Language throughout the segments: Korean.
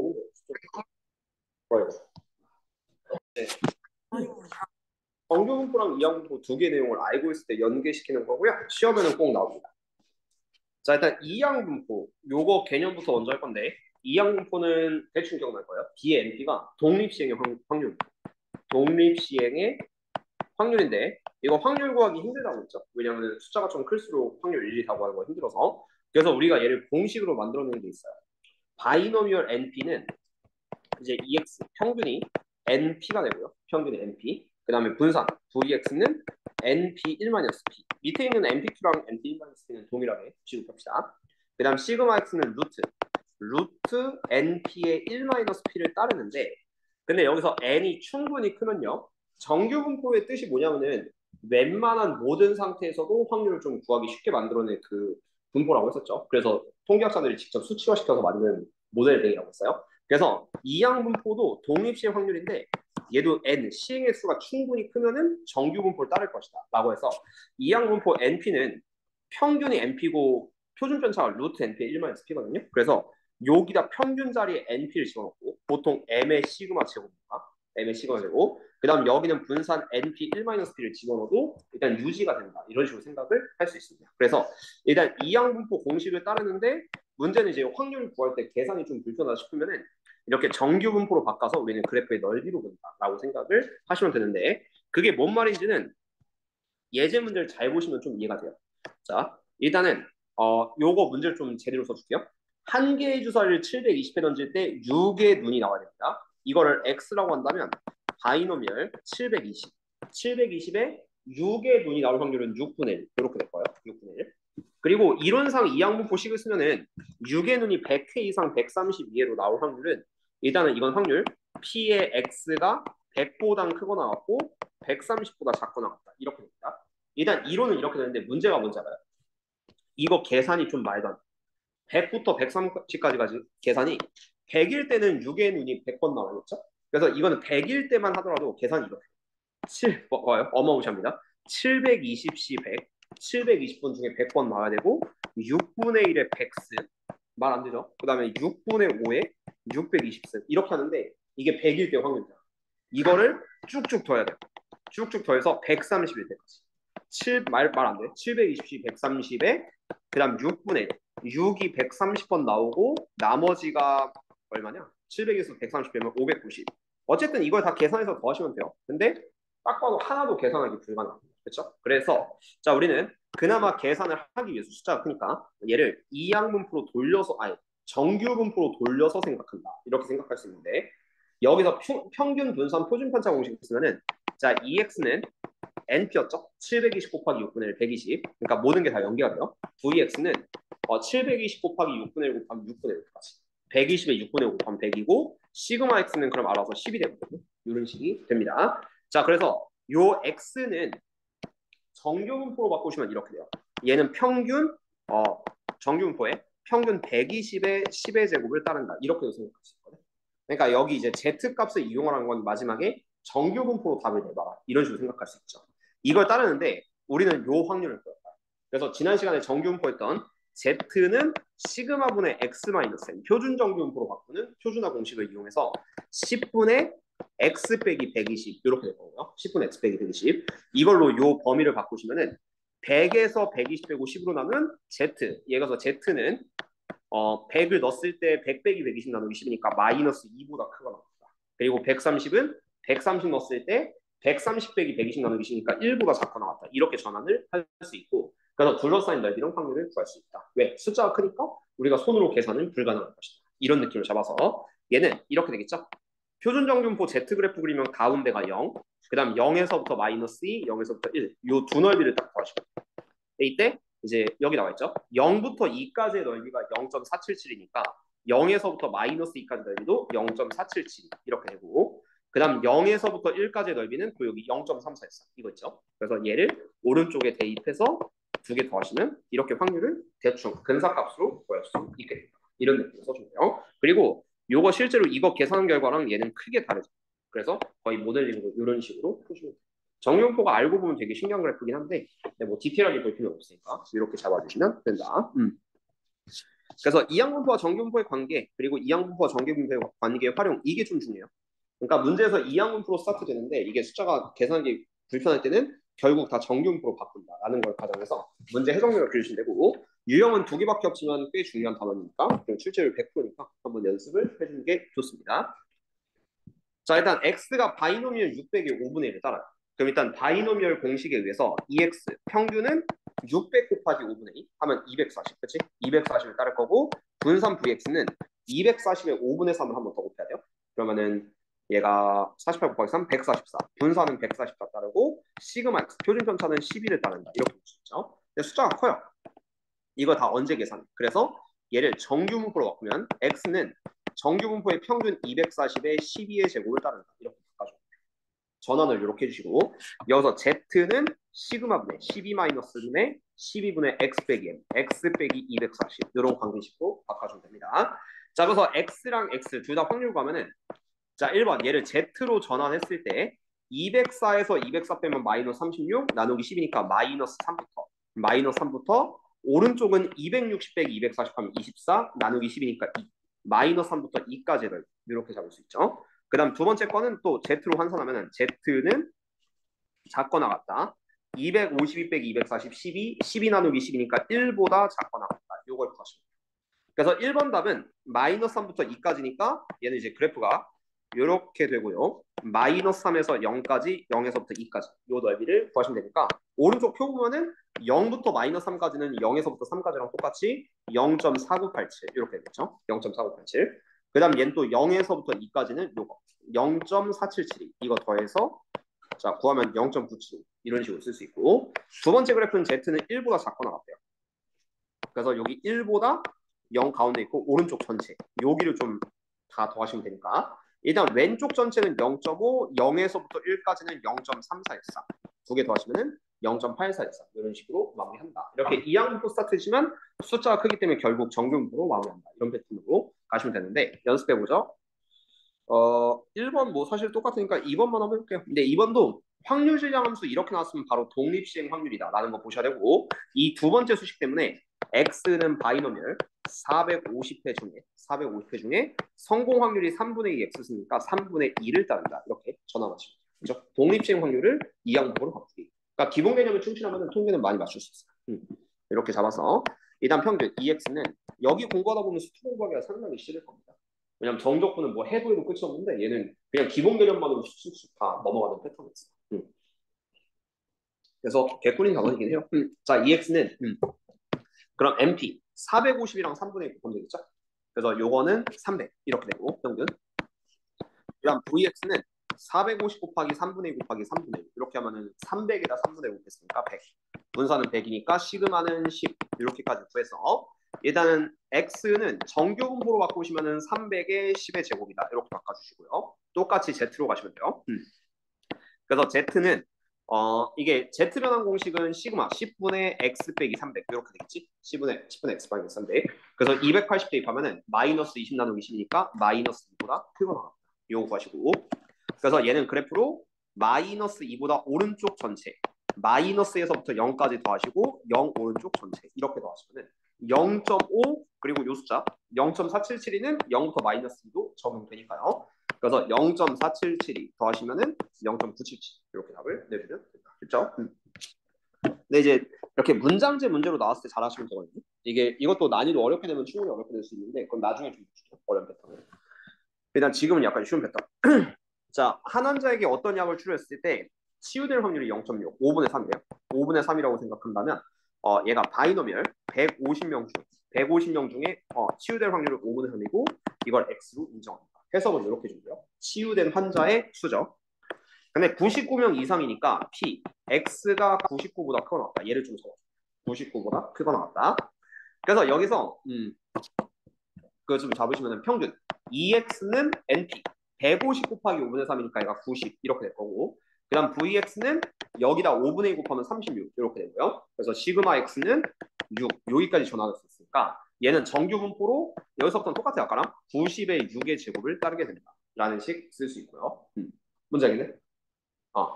보면 돼요. 좋아요. 네. 정규분포랑 이항분포 두 개 내용을 알고 있을 때 연계시키는 거고요. 시험에는 꼭 나옵니다. 자, 일단 이항분포 요거 개념부터 먼저 할 건데 이항분포는 대충 기억날 거예요. B의 NP가 독립시행의 확률, 독립시행의 확률인데 이거 확률 구하기 힘들다고 했죠. 왜냐하면 숫자가 좀 클수록 확률 일일이 다 구하는 거 힘들어서. 그래서 우리가 얘를 공식으로 만들어내는 게 있어요. 바이노미얼 NP는 이제 EX 평균이 NP가 되고요. 평균이 NP. 그 다음에 분산 VX는 NP1-P. 밑에 있는 NP2랑 NP1-P는 동일하게 취급합시다. 그 다음 시그마 X는 루트 NP의 1-P를 따르는데 근데 여기서 N이 충분히 크면요. 정규분포의 뜻이 뭐냐면은 웬만한 모든 상태에서도 확률을 좀 구하기 쉽게 만들어낸 그 분포라고 했었죠. 그래서 통계학자들이 직접 수치화시켜서 만든 모델 대이라고 했어요. 그래서 이항분포도 독립시행 확률인데 얘도 n, 시행의 수가 충분히 크면은 정규분포를 따를 것이다 라고 해서 이항분포 np는 평균이 np고 표준 편차가 루트 np의 1-p거든요. 그래서 여기다 평균 자리에 np를 집어넣고 보통 m의 시그마 제곱입니다. m의 시그마 제곱. 그 다음 여기는 분산 np 1-p를 집어넣어도 일단 유지가 된다. 이런 식으로 생각을 할 수 있습니다. 그래서 일단 이항분포 공식을 따르는데 문제는 이제 확률을 구할 때 계산이 좀 불편하다 싶으면은 이렇게 정규 분포로 바꿔서 우리는 그래프의 넓이로 본다라고 생각을 하시면 되는데 그게 뭔 말인지는 예제 문제를 잘 보시면 좀 이해가 돼요. 자, 일단은 요거 문제를 좀 제대로 써줄게요. 한 개의 주사위를 720회 던질 때 6의 눈이 나와야 됩니다. 이거를 x라고 한다면 바이노미얼 720, 720에 6의 눈이 나올 확률은 6분의 1 이렇게 될 거예요. 6분의 1. 그리고 이론상 이항분포식을 쓰면은 6의 눈이 100회 이상 132회로 나올 확률은 일단은 이건 확률 P의 X가 100보다 크거나 같고 130보다 작거나 같다. 이렇게 됩니다. 일단 이론은 이렇게 되는데 문제가 뭔지 알아요? 이거 계산이 좀 말도 안 돼. 100부터 130까지 계산이 100일 때는 6의 눈이 100번 나와야겠죠? 그래서 이거는 100일 때만 하더라도 계산이 이렇게 7, 뭐예요? 어마무시합니다. 720시 100, 720분 중에 100번 나와야 되고 6분의 1에 100스 말 안 되죠? 그 다음에 6분의 5에 620스 이렇게 하는데 이게 100일 때 확률이다. 이거를 쭉쭉 더해야 돼요. 쭉쭉 더해서 130일 때까지. 7말 안 돼. 720시 130에 그 다음 6분의 1. 6이 130번 나오고 나머지가 얼마냐? 700에서 130 빼면 590. 어쨌든 이걸 다 계산해서 더하시면 돼요. 근데 딱 봐도 하나도 계산하기 불가능합니다. 그렇죠? 그래서 자 우리는 그나마 계산을 하기 위해서 숫자가 크니까 얘를 이항분포로 돌려서 아니 정규분포로 돌려서 생각한다. 이렇게 생각할 수 있는데 여기서 평균 분산 표준 편차 공식을 쓰면은 자 EX는 NP였죠? 720 곱하기 6분의 1, 120. 그러니까 모든 게 다 연계가 돼요. VX는 720 곱하기 6분의 1 곱하면 6분의 1까지. 120에 6분의 5 곱하면 100이고 시그마 X는 그럼 알아서 10이 되거든요. 이런 식이 됩니다. 자, 그래서 요 X는 정규분포로 바꾸시면 이렇게 돼요. 얘는 평균 정규분포에 평균 120의 10의 제곱을 따른다. 이렇게도 생각할 수 있거든요. 그러니까 여기 이제 Z 값을 이용하는 건 마지막에 정규분포로 답을 내봐라. 이런 식으로 생각할 수 있죠. 이걸 따르는데 우리는 요 확률을 구할 거야. 그래서 지난 시간에 정규분포했던 Z는 시그마분의 X-N 표준 정규분포로 바꾸는 표준화 공식을 이용해서 10분의 X 빼기 120 이렇게 될 거고요. 10분의 X 빼기 120 이걸로 요 범위를 바꾸시면은 100에서 120 빼고 10으로 나누면 Z 얘가서 Z는 100을 넣었을 때 100 빼기 120 나누기 10이니까 마이너스 2보다 크거나 같다. 그리고 130은 130 넣었을 때 130 빼기 120 나누기 10이니까 1보다 작거나 같다. 이렇게 전환을 할 수 있고 그래서 둘러싸인 넓이랑 확률을 구할 수 있다. 왜? 숫자가 크니까 우리가 손으로 계산은 불가능할 것이다. 이런 느낌을 잡아서 얘는 이렇게 되겠죠. 표준 정규분포 Z 그래프 그리면 가운데가 0, 그 다음 0에서부터 마이너스 2, 0에서부터 1, 이 두 넓이를 딱 구하시면 돼요. 이때 이제 여기 나와 있죠. 0부터 2까지의 넓이가 0.477이니까 0에서부터 마이너스 2까지 넓이도 0.477 이렇게 되고 그 다음 0에서부터 1까지의 넓이는 또 여기 0.344 이거 있죠. 그래서 얘를 오른쪽에 대입해서 두 개 더하시면 이렇게 확률을 대충 근사값으로 구할 수 있게 됩니다. 이런 느낌으로 써주면 돼요. 그리고 요거 실제로 이거 계산 결과랑 얘는 크게 다르죠. 그래서 거의 모델링으로 이런 식으로 푸시면 돼요. 정용포가 알고 보면 되게 신기한 그래프긴 한데 뭐 디테일하게 볼 필요는 없으니까 이렇게 잡아주시면 된다. 그래서 이항분포와 정규분포의 관계 그리고 이항분포와 정규분포의 관계의 활용 이게 좀 중요해요. 그러니까 문제에서 이항분포로 스타트 되는데 이게 숫자가 계산하기 불편할 때는 결국 다 정규분포로 바꾼다라는 걸 가정해서 문제 해석력을 그리시면 되고 유형은 두 개밖에 없지만 꽤 중요한 단원이니까 그리고 출제율 100%니까 한번 연습을 해주는 게 좋습니다. 자 일단 x가 바이노미얼 600의 5분의 1을 따라요. 그럼 일단 바이노미얼 공식에 의해서 EX 평균은 600 곱하기 5분의 2 하면 240, 그치? 240을 따를 거고 분산 VX는 240의 5분의 3을 한 번 더 곱해야 돼요. 그러면은 얘가 48 곱하기 3, 144. 분산은 144 따르고 시그마 X, 표준 편차는 11을 따른다. 이렇게 볼 수 있죠. 근데 숫자가 커요. 이거 다 언제 계산? 그래서 얘를 정규분포로 바꾸면 X는 정규분포의 평균 240의 12의 제곱을 따른다. 이렇게 바꿔줘. 전환을 이렇게 해주시고 여기서 Z는 시그마분의 12-분의 12분의 X 빼기 M, X 빼기 240 이런 관계식으로 바꿔주면 됩니다. 자 그래서 X랑 X 둘 다 확률 구하면은 자 1번 얘를 Z로 전환했을 때 204에서 204 빼면 마이너스 36 나누기 10이니까 마이너스 3부터 오른쪽은 260 빼기 240 하면 24 나누기 10이니까 2 마이너스 3부터 2까지를 이렇게 잡을 수 있죠. 그 다음 두 번째 거는 또 Z로 환산하면 Z는 작거나 같다. 252 빼기 240, 12 나누기 10이니까 1보다 작거나 같다. 이걸 구하시면 돼요. 그래서 1번 답은 마이너스 3부터 2까지니까 얘는 이제 그래프가 이렇게 되고요. 마이너스 3에서 0까지, 0에서부터 2까지 이 넓이를 구하시면 되니까 오른쪽 표 보면은 0부터 마이너스 3까지는 0에서부터 3까지랑 똑같이 0.4987 이렇게 되겠죠. 0.4987. 그 다음 얘는 또 0에서부터 2까지는 요거 0.477 이거 더해서 자 구하면 0.975 이런 식으로 쓸 수 있고 두 번째 그래프는 Z는 1보다 작거나 같대요. 그래서 여기 1보다 0 가운데 있고 오른쪽 전체 여기를 좀 다 더하시면 되니까 일단 왼쪽 전체는 0.5, 0에서부터 1까지는 0.3413 두 개 더하시면 0.8413 이런 식으로 마무리한다. 이렇게 이항분포 스타트지만 숫자가 크기 때문에 결국 정규분포로 마무리한다. 이런 패턴으로 가시면 되는데 연습해보죠. 1번 뭐 사실 똑같으니까 2번만 한번 해볼게요. 근데 2번도 확률 질량함수 이렇게 나왔으면 바로 독립시행 확률이다라는 거 보셔야 되고 이 두 번째 수식 때문에 x는 바이노미얼 450회 중에 성공 확률이 3분의 2 x수니까 3분의 2를 따른다. 이렇게 전환하시면 그렇죠? 독립시행 확률을 이항분포로 바꾸기. 그러니까 기본 개념을 충실하면 통계는 많이 맞출 수 있어요. 이렇게 잡아서 일단 평균 EX는 여기 공부하다 보면 수투 공부하기가 상당히 싫을 겁니다. 왜냐면 정적분은 뭐 해도 끝이 없는데 얘는 그냥 기본 개념만으로 쑥쑥쑥 다 넘어가는 패턴이 있어요. 그래서 개꿀인 단원이긴 해요. 자, EX는 그럼 MP 450이랑 3분의 1 곱하면 되겠죠? 그래서 요거는 300 이렇게 되고 평균. 그다음 VX는 450 곱하기 3분의 2 곱하기 3분의 1 이렇게 하면은 300에다 3분의 1 곱했으니까 100. 분산은 100이니까 시그마는 10 이렇게까지 구해서 일단은 x는 정규분포로 바꾸시면은 300의 10의 제곱이다 이렇게 바꿔주시고요. 똑같이 z로 가시면 돼요. 그래서 z는 이게 z 변환 공식은 시그마 10분의 x 빼기 300 이렇게 되겠지? 10분의 x 빼기 300. 그래서 280 대입하면은 마이너스 20 나누기 10이니까 마이너스 2보다 크거나 이거 구하시고 그래서 얘는 그래프로 마이너스 2보다 오른쪽 전체 마이너스에서부터 0까지 더하시고 0 오른쪽 전체 이렇게 더하시면 0.5 그리고 요 숫자 0.477은 0부터 마이너스 2도 적용되니까요. 그래서 0.477이 더하시면은 0.977 이렇게 답을 내주면 된다. 그렇죠? 근데 이제 이렇게 문장제 문제로 나왔을 때 잘하시면 되거든요. 이것도 난이도 어렵게 되면 충분히 어렵게 될 수 있는데 그건 나중에 좀 볼게요. 어려운 패턴을. 일단 지금은 약간 쉬운 패턴. 자, 한 환자에게 어떤 약을 치료했을 때 치유될 확률이 0.6, 5분의 3이에요. 5분의 3이라고 생각한다면 얘가 바이노미얼 150명 중에 치유될 확률은 5분의 3이고 이걸 X로 인정합니다. 해석은 이렇게 준대요. 치유된 환자의 수죠. 근데 99명 이상이니까 P, X가 99보다 크거나 같다. 얘를 좀 적어줘. 99보다 크거나 같다. 그래서 여기서 그거 좀 잡으시면 평균 EX는 NP 150 곱하기 5분의 3이니까 얘가 90 이렇게 될 거고 그 다음 VX는 여기다 5분의 2 곱하면 36 이렇게 되고요. 그래서 시그마 X는 6 여기까지 전환할 수 있으니까 얘는 정규분포로 여기서부터는 똑같아요. 아까랑 90의 6의 제곱을 따르게 된다 라는 식 쓸 수 있고요. 문장이네.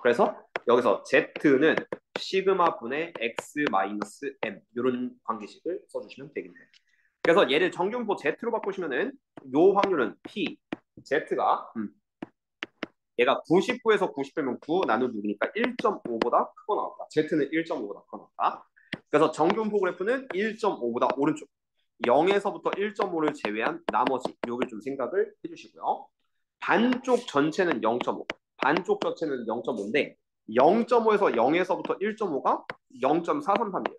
그래서 여기서 Z는 시그마 분의 X 마이너스 M 이런 관계식을 써주시면 되겠네요. 그래서 얘를 정균포 Z로 바꾸시면은 요 확률은 P, Z가 얘가 99에서 90 빼면 9 나누기 6이니까 1.5보다 크거 나왔다. Z는 1.5보다 크거 나왔다. 그래서 정균포 그래프는 1.5보다 오른쪽. 0에서부터 1.5를 제외한 나머지 여기 좀 생각을 해주시고요. 반쪽 전체는 0.5. 반쪽 전체는 0.5인데 0.5에서 0에서부터 1.5가 0.433이에요.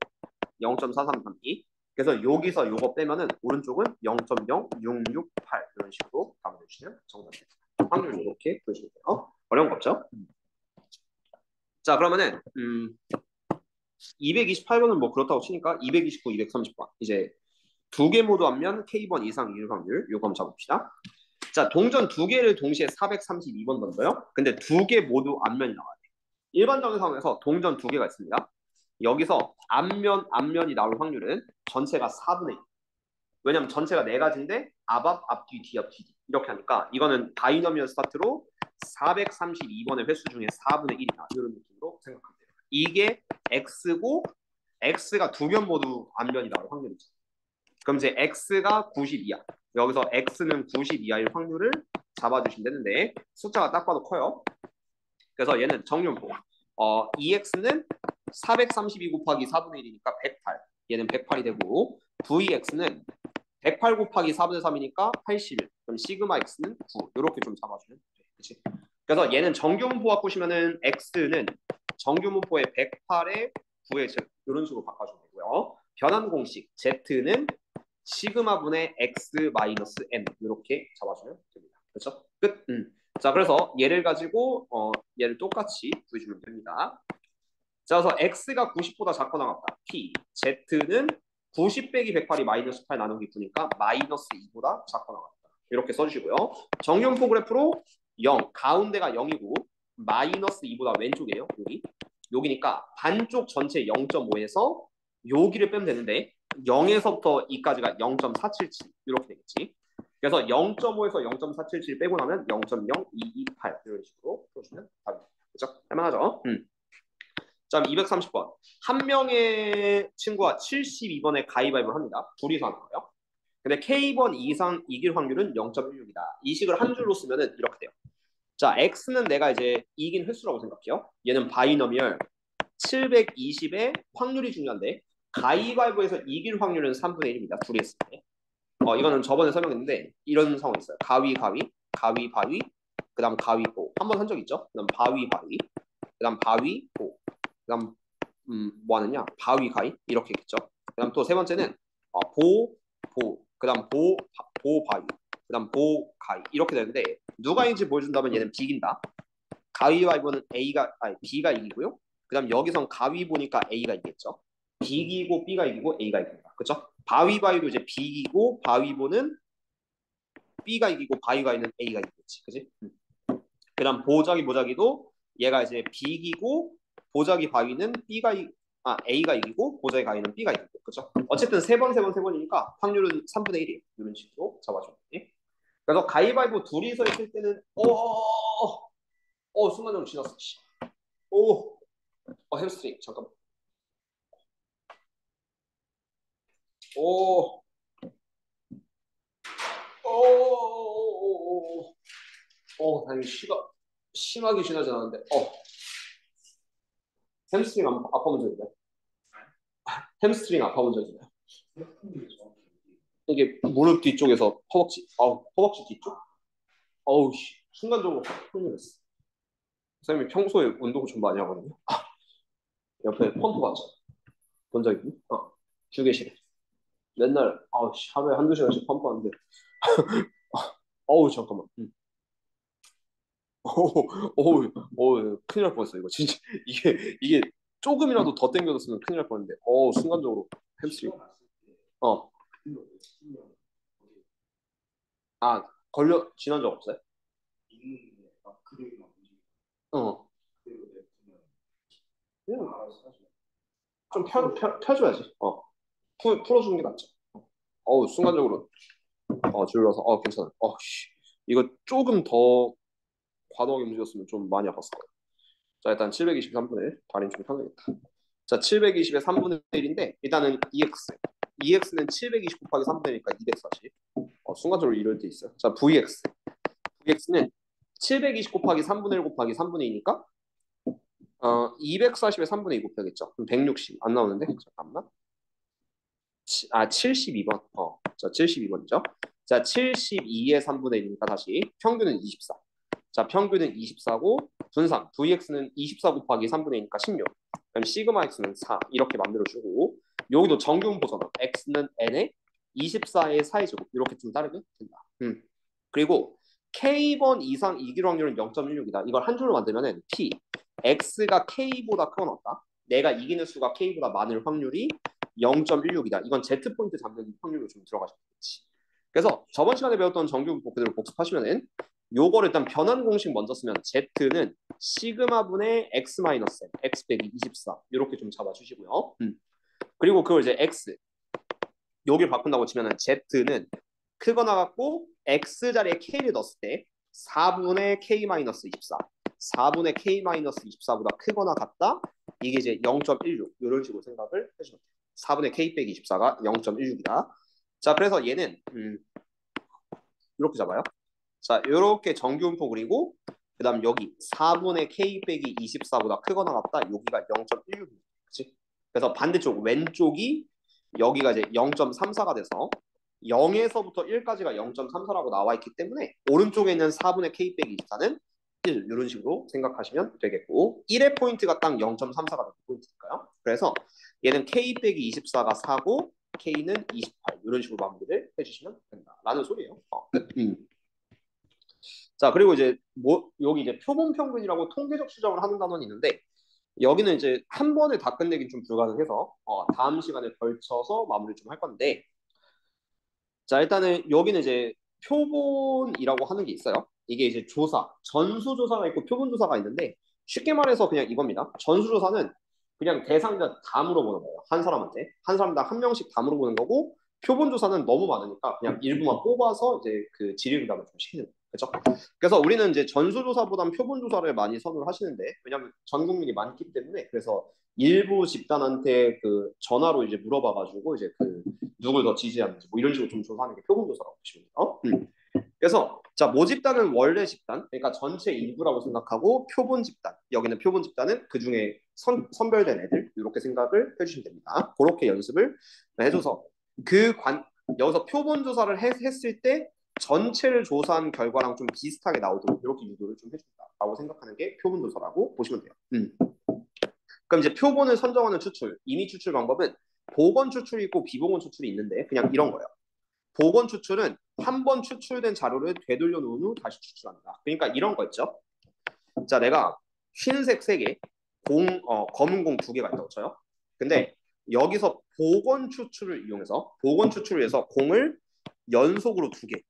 0.433이. 그래서 여기서 요거 빼면은 오른쪽은 0.0668 이런 식으로 담아주시면 정답입니다. 확률 이렇게 보시면 돼요. 어려운 거 없죠? 자 그러면은 228번은 뭐 그렇다고 치니까 229, 230번 이제 두 개 모두 하면 K번 이상 이율 확률 요거 한번 잡읍시다. 자 동전 두 개를 동시에 432번 던져요. 근데 두 개 모두 앞면이 나와요. 일반적인 상황에서 동전 두 개가 있습니다. 여기서 앞면이 나올 확률은 전체가 4분의 1. 왜냐면 전체가 네 가지인데 앞, 앞뒤, 뒤앞, 뒤 이렇게 하니까 이거는 바이너미얼 스타트로 432번의 횟수 중에 4분의 1이다. 이런 느낌으로 생각하면 돼요. 이게 X고 X가 두 면 모두 앞면이 나올 확률이죠. 그럼 이제 X가 92야. 여기서 X는 92야일 확률을 잡아주시면 되는데 숫자가 딱 봐도 커요. 그래서 얘는 정렬보. EX는 432 곱하기 4분의 1이니까 108. 얘는 108이 되고 VX는 108 곱하기 4분의 3이니까 81. 그럼 시그마 X는 9. 이렇게 좀 잡아주면 돼. 그치? 그래서 얘는 정규문포 바꾸시면은 X는 정규문포의 108에 9의 즉 이런 식으로 바꿔주면 되고요. 변환 공식 Z는 시그마분의 X 마이너스 M 이렇게 잡아주면 됩니다. 그렇죠? 끝. 자 그래서 얘를 가지고 얘를 똑같이 구해주면 됩니다. 자 그래서 X가 90보다 작고 나갔다. P. Z는 90 빼기 108이 마이너스 8 나누기 9니까 마이너스 2보다 작고 나갔다. 이렇게 써주시고요. 정렬포 그래프로 0, 가운데가 0이고 마이너스 2보다 왼쪽이에요. 여기니까 반쪽 전체 0.5에서 여기를 빼면 되는데 0에서부터 2까지가 0.477 이렇게 되겠지. 그래서 0.5에서 0.477 빼고 나면 0.0228 이런 식으로 풀어주면 답입니다. 그렇죠? 할만하죠? 자, 230번. 한 명의 친구와 72번에 가위바위보를 합니다. 둘이서 하는 거예요. 근데 K번 이상 이길 확률은 0.16이다. 이 식을 한 줄로 쓰면 이렇게 돼요. 자, X는 내가 이제 이긴 횟수라고 생각해요. 얘는 바이너미얼 720의 확률이 중요한데 가위바위보에서 이길 확률은 3분의 1입니다. 둘이 했을 때. 이거는 저번에 설명했는데 이런 상황이 있어요. 가위바위, 그 다음 가위보. 한 번 한 적 있죠? 그 다음 바위바위, 그 다음 바위보. 그 다음 뭐 하느냐? 바위가위 이렇게 있겠죠. 그 다음 또 세 번째는 그 다음 보바위, 그 다음 보가위 이렇게 되는데 누가 이긴지 보여준다면 얘는 비긴다. 가위바위보는 B가 이기고요. 그 다음 여기선 가위 보니까 A가 이겼죠. B이기고 B가 이기고 A가 이깁니다. 그렇죠? 바위바위도 이제 B이기고 바위보는 B가 이기고 바위가위는 A가 이겼지. 그지? 그 다음 보자기도 얘가 이제 B이기고 보자기 바위는 A가 이기고 보자기 가위는 B가 이기고 그렇죠? 어쨌든 세 번이니까 확률은 3분의 1이에요. 이런 식으로 잡아주면 돼. 그래서 가위바위보 둘이서 했을 때는 순간적으로 지났어. 햄스트링 잠깐만. 오, 다행히 쉬가 심하게 지나지 않았는데, 햄스트링 아파 본 적 있나요? 햄스트링 아파 본 적 있나요? 이게 무릎 뒤쪽에서 허벅지 뒤쪽? 어우, 씨, 순간적으로 확 흥분했어. 선생님이 평소에 운동을 좀 많이 하거든요. 옆에 펌프 받죠. 본 적 있니? 휴게실에. 맨날, 하루에 한두 시간씩 펌프하는데, 잠깐만. 큰일 날 뻔했어, 이거. 진짜, 이게 조금이라도 더 땡겨졌으면 큰일 날 뻔했는데, 순간적으로 햄스트링. 어, 지난 적 없어요? 어, 그냥 좀 펴줘야지. 풀어주는 게 낫죠. 순간적으로, 질러서, 괜찮아. 이거 조금 더 과도하게 움직였으면 좀 많이 아팠을 거예요. 자, 일단 723분의 1, 다리는 좀 펴야겠다. 자, 720의 3분의 1인데, 일단은 EX. EX는 720 곱하기 3분의 1이니까 240. 순간적으로 이럴 때 있어요. 자, VX. VX는 720 곱하기 3분의 1 곱하기 3분의 2니까 240에 3분의 2 곱해야겠죠. 그럼 160. 안 나오는데? 잠깐만. 72번. 자, 72번이죠. 자, 72에 3분의 1이니까 다시 평균은 24. 자, 평균은 24고 분산 VX는 24 곱하기 3분의 2니까 16. 그럼 시그마 X는 4 이렇게 만들어주고 여기도 정규분포잖아. X는 N에 24의 4의 제곱 이렇게 좀 따르면 된다. 그리고 K번 이상 이길 확률은 0.16이다. 이걸 한 줄로 만들면은 P X가 K보다 크거나 같다. 내가 이기는 수가 K보다 많을 확률이 0.16이다. 이건 Z 포인트 잡는 확률로 좀 들어가시면 되지. 그래서 저번 시간에 배웠던 정규분포 그대로 복습하시면은 요거를 일단 변환 공식 먼저 쓰면 Z는 시그마분의 X 마이너스 X 빼기 24 이렇게 좀 잡아주시고요. 그리고 그걸 이제 X 여기를 바꾼다고 치면은 Z는 크거나 같고 X 자리에 K를 넣었을 때 4분의 K 마이너스 24 4분의 K 마이너스 24보다 크거나 같다. 이게 이제 0.16 이런 식으로 생각을 해주면 돼요. 4분의 K 빼기 24가 0.16이다. 자, 그래서 얘는 이렇게 잡아요. 자, 이렇게 정규분포 그리고 그 다음 여기 4분의 K 빼기 24보다 크거나 같다. 여기가 0.16. 그치? 그래서 반대쪽 왼쪽이 여기가 이제 0.34가 돼서 0에서부터 1까지가 0.34라고 나와 있기 때문에 오른쪽에 있는 4분의 K 빼기 24는 1 이런 식으로 생각하시면 되겠고 1의 포인트가 딱 0.34가 되는 포인트니까요. 그래서 얘는 K 빼기 24가 4고 K는 28 이런 식으로 마무리를 해주시면 된다라는 소리예요. 자, 그리고 이제 여기 이제 표본 평균이라고 통계적 추정을 하는 단원이 있는데 여기는 이제 한 번에 다 끝내긴 좀 불가능해서 다음 시간에 걸쳐서 마무리 좀 할 건데 자, 일단은 여기는 이제 표본이라고 하는 게 있어요. 이게 이제 조사, 전수조사가 있고 표본조사가 있는데 쉽게 말해서 그냥 이겁니다. 전수조사는 그냥 대상자 다 물어보는 거예요. 한 사람한테. 한 사람당 한 명씩 다 물어보는 거고 표본조사는 너무 많으니까 그냥 일부만 뽑아서 이제 그 질의응답을 좀 시키는 거예요. 그렇죠? 그래서 우리는 이제 전수조사보단 표본조사를 많이 선호를 하시는데 왜냐하면 전 국민이 많기 때문에 그래서 일부 집단한테 그 전화로 이제 물어봐가지고 이제 그 누굴 더 지지하는지 뭐 이런 식으로 좀 조사하는 게 표본조사라고 보시면 돼요. 그래서 자 모집단은 원래 집단 그러니까 전체 인구라고 생각하고 표본 집단 여기는 표본 집단은 그 중에 선별된 애들 이렇게 생각을 해주시면 됩니다. 그렇게 연습을 해줘서 여기서 표본 조사를 했을 때 전체를 조사한 결과랑 좀 비슷하게 나오도록 이렇게 유도를 좀 해준다라고 생각하는 게 표본 조사라고 보시면 돼요. 그럼 이제 표본을 선정하는 추출, 임의 추출 방법은 복원 추출이 있고 비복원 추출이 있는데 그냥 이런 거예요. 복원 추출은 한 번 추출된 자료를 되돌려 놓은 후 다시 추출한다. 그러니까 이런 거 있죠. 자, 내가 흰색 3개, 검은 공 2개가 있다고 쳐요. 근데 여기서 복원 추출을 이용해서 공을 연속으로 2개,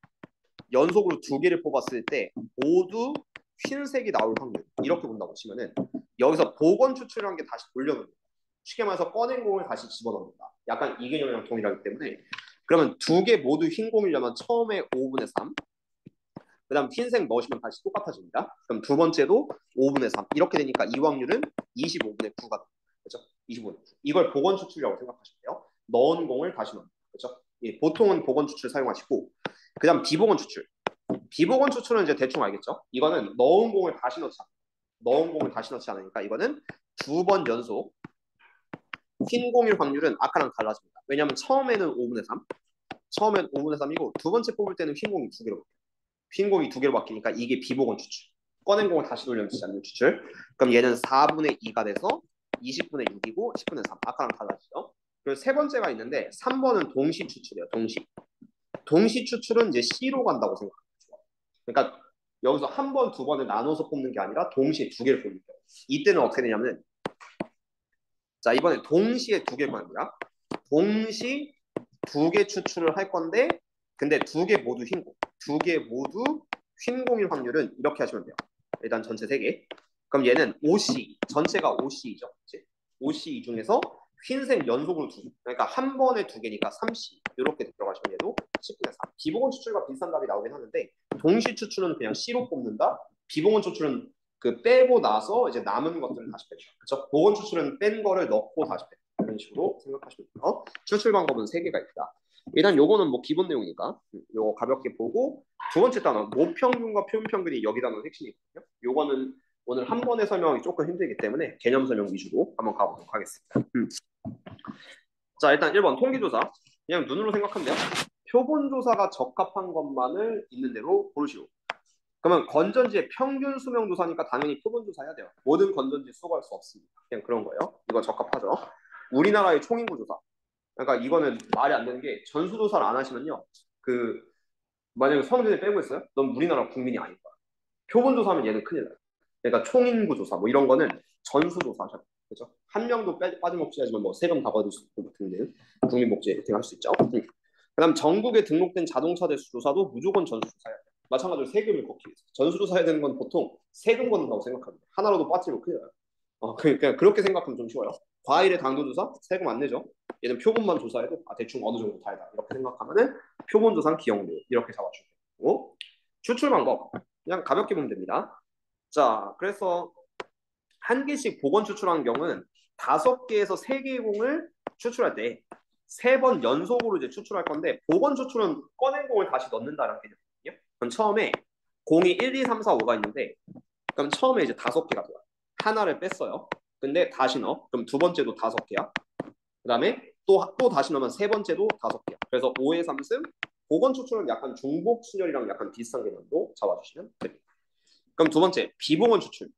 연속으로 2개를 뽑았을 때 모두 흰색이 나올 확률 이렇게 본다고 치면은 여기서 복원 추출이라는 게 다시 돌려놓는다. 쉽게 말해서 꺼낸 공을 다시 집어넣는다. 약간 이 개념이랑 동일하기 때문에 그러면 2개 모두 흰 공이려면 처음에 5분의 3, 그 다음 흰색 넣으시면 다시 똑같아집니다. 그럼 두 번째도 5분의 3 이렇게 되니까 이 확률은 25분의 9가 됩니다. 그렇죠? 25분의 9. 이걸 복원 추출이라고 생각하시면 돼요. 넣은 공을 다시 넣는 그렇죠? 예, 보통은 복원 추출 사용하시고 그 다음 비복원 추출. 비복원 추출은 이제 대충 알겠죠? 이거는 넣은 공을 다시 넣지 않으니까 이거는 2번 연속 흰 공일 확률은 아까랑 달라집니다. 왜냐하면 처음에는 5분의 3, 처음엔 5분의 3이고 두 번째 뽑을 때는 흰 공이 2개로 바뀌어요. 흰 공이 2개로 바뀌니까 이게 비복원 추출. 꺼낸 공을 다시 돌려놓지 않는 추출. 그럼 얘는 4분의 2가 돼서 20분의 6이고 10분의 3. 아까랑 달라지죠? 그리고 세 번째가 있는데 3번은 동시 추출이에요. 동시 추출은 이제 C로 간다고 생각하죠. 그러니까 여기서 한 번, 두 번을 나눠서 뽑는 게 아니라 동시에 2개를 뽑는 거예요. 이때는 어떻게 되냐면 자 이번에 동시에 2개 거야. 동시 2개 추출을 할 건데 근데 2개 모두 흰공. 2개 모두 흰공일 확률은 이렇게 하시면 돼요. 일단 전체 3개. 그럼 얘는 OC, 전체가 OC이죠. 그치? OC 중에서 흰색 연속으로 2개. 그러니까 한 번에 2개니까 3C. 이렇게 들어가시면 얘도 10분의 3. 비복원 추출과 비슷한 답이 나오긴 하는데 동시 추출은 그냥 C로 뽑는다. 비복원 추출은 그 빼고 나서 이제 남은 것들을 다시 빼죠. 그렇죠? 복원 추출은 뺀 거를 넣고 다시 빼죠. 식으로 생각하시면 돼요. 추출 방법은 3개가 있다. 일단 요거는 뭐 기본 내용이니까 요거 가볍게 보고 두 번째 단어 모평균과 표준평균이 여기 단어 핵심이거든요. 요거는 오늘 한 번에 설명하기 조금 힘들기 때문에 개념 설명 위주로 한번 가보도록 하겠습니다. 자 일단 1번 통계조사 그냥 눈으로 생각하면 돼요. 표본조사가 적합한 것만을 있는 대로 고르시오. 그러면 건전지의 평균 수명 조사니까 당연히 표본조사 해야 돼요. 모든 건전지 수거할 수 없습니다. 그냥 그런 거예요. 이거 적합하죠. 우리나라의 총인구 조사. 그러니까 이거는 말이 안 되는 게 전수조사를 안 하시면요. 그 만약에 성진을 빼고 있어요? 넌 우리나라 국민이 아닌 거야. 표본조사하면 얘는 큰일 나요. 그러니까 총인구 조사 뭐 이런 거는 전수조사 하죠. 그죠? 한 명도 빠짐없이 하지만 뭐 세금 다 받을 수 있고 등등 국민복지 혜택 할수 있죠. 그다음 전국에 등록된 자동차 대수 조사도 무조건 전수조사해야 돼요. 마찬가지로 세금을 걷기 위해서 전수조사해야 되는 건 보통 세금 걷는다고 생각합니다. 하나라도 빠뜨리면 큰일 나요. 그러니까 그렇게 생각하면 좀 쉬워요. 과일의 당도조사 세금 안 내죠. 얘는 표본만 조사해도 대충 어느 정도 달다 이렇게 생각하면은 표본조사 기억료 이렇게 잡아주고 되고 추출 방법 그냥 가볍게 보면 됩니다. 자 그래서 한 개씩 복원 추출하는 경우는 5개에서 3개의 공을 추출할 때 3번 연속으로 이제 추출할 건데 복원 추출은 꺼낸 공을 다시 넣는다는 개념이거든요. 그럼 처음에 공이 1, 2, 3, 4, 5가 있는데 그럼 처음에 이제 5개가 들어요. 하나를 뺐어요. 근데 다시 넣어. 그럼 두 번째도 5개야. 그 다음에 또 다시 넣으면 세 번째도 5개야. 그래서 5의 3승 복원 추출은 약간 중복 순열이랑 약간 비슷한 개념도 잡아주시면 됩니다. 그럼 두 번째 비복원 추출.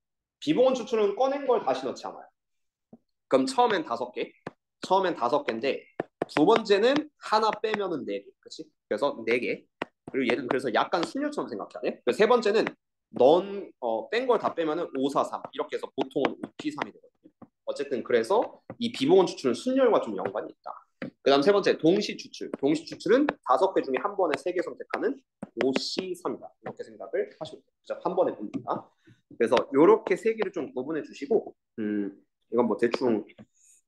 비복원 추출은 꺼낸 걸 다시 넣지 않아요. 그럼 처음엔 5개. 처음엔 5개인데 두 번째는 하나 빼면은 4개. 그렇지? 그래서 4개. 그리고 얘는 그래서 약간 순열처럼 생각해야 돼. 세 번째는 뺀 걸 다 빼면은 5, 4, 3 이렇게 해서 보통은 5P3이 되거든요. 어쨌든 그래서 이 비복원 추출은 순열과 좀 연관이 있다. 그 다음 세 번째 동시 추출. 동시 추출은 5개 중에 한 번에 3개 선택하는 5C3이다. 이렇게 생각을 하시면 돼요. 한 번에 봅니다. 그래서 이렇게 3개를 좀 구분해 주시고 이건 뭐 대충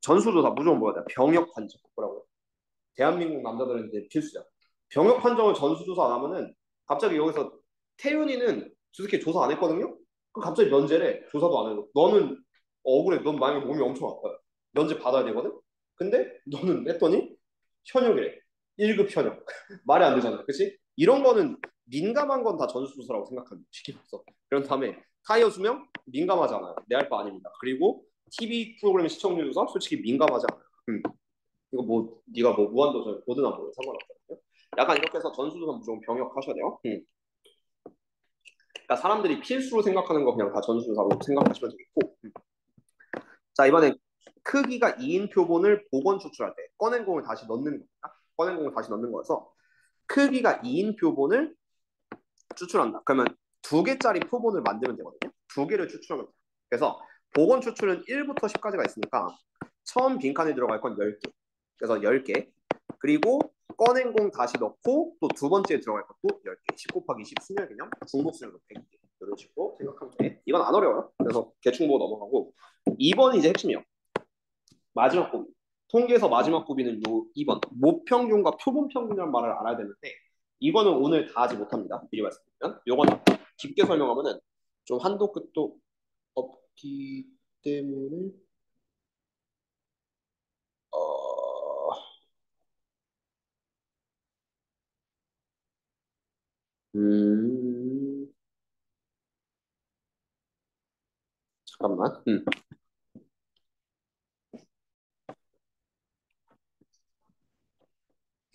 전수조사 무조건 뭐야 돼? 병역 판정 뭐라고요? 대한민국 남자들은 이제 필수야. 병역 판정을 전수조사 안 하면은 갑자기 여기서 태윤이는 주석이 조사 안 했거든요? 그럼 갑자기 면제래. 조사도 안 해도. 너는 억울해. 넌 만약에 몸이 엄청 아파요. 면제 받아야 되거든? 근데 너는 했더니 현역이래. 1급 현역. 말이 안 되잖아. 그치? 이런 거는 민감한 건 다 전수조사라고 생각하는 시기로서. 그런 다음에 타이어 수명? 민감하지 않아요. 내 할 바 아닙니다. 그리고 TV 프로그램 시청률 조사? 솔직히 민감하지 않아요. 이거 뭐 네가 뭐 무한도전 보드나 뭐 상관없거든요. 약간 이렇게 해서 전수조사 무조건 병역하셔야 돼요. 그러니까 사람들이 필수로 생각하는 거 그냥 다 전수조사로 생각하시면 되겠고. 자 이번엔 크기가 2인 표본을 복원 추출할 때 꺼낸 공을 다시 넣는 겁니다. 꺼낸 공을 다시 넣는 거여서 크기가 2인 표본을 추출한다. 그러면 2개짜리 표본을 만들면 되거든요. 2개를 추출하면 돼요. 그래서 복원 추출은 1부터 10까지가 있으니까 처음 빈칸에 들어갈 건 10개. 그래서 10개. 그리고 꺼낸 공 다시 넣고 또 두 번째에 들어갈 것도 10개. 10 곱하기 10 순열 개념, 중복 순열도 100개. 이런 식으로 생각하면 돼. 이건 안 어려워요. 그래서 대충 보고 넘어가고 2번이 이제 핵심이에요. 마지막 고비. 통계에서 마지막 고비는 요 2번. 모평균과 표본평균이라는 말을 알아야 되는데 이거는 오늘 다 하지 못합니다. 미리 말씀드리면. 요건 깊게 설명하면은 좀 한도 끝도 없기 때문에 어... 음... 잠깐만.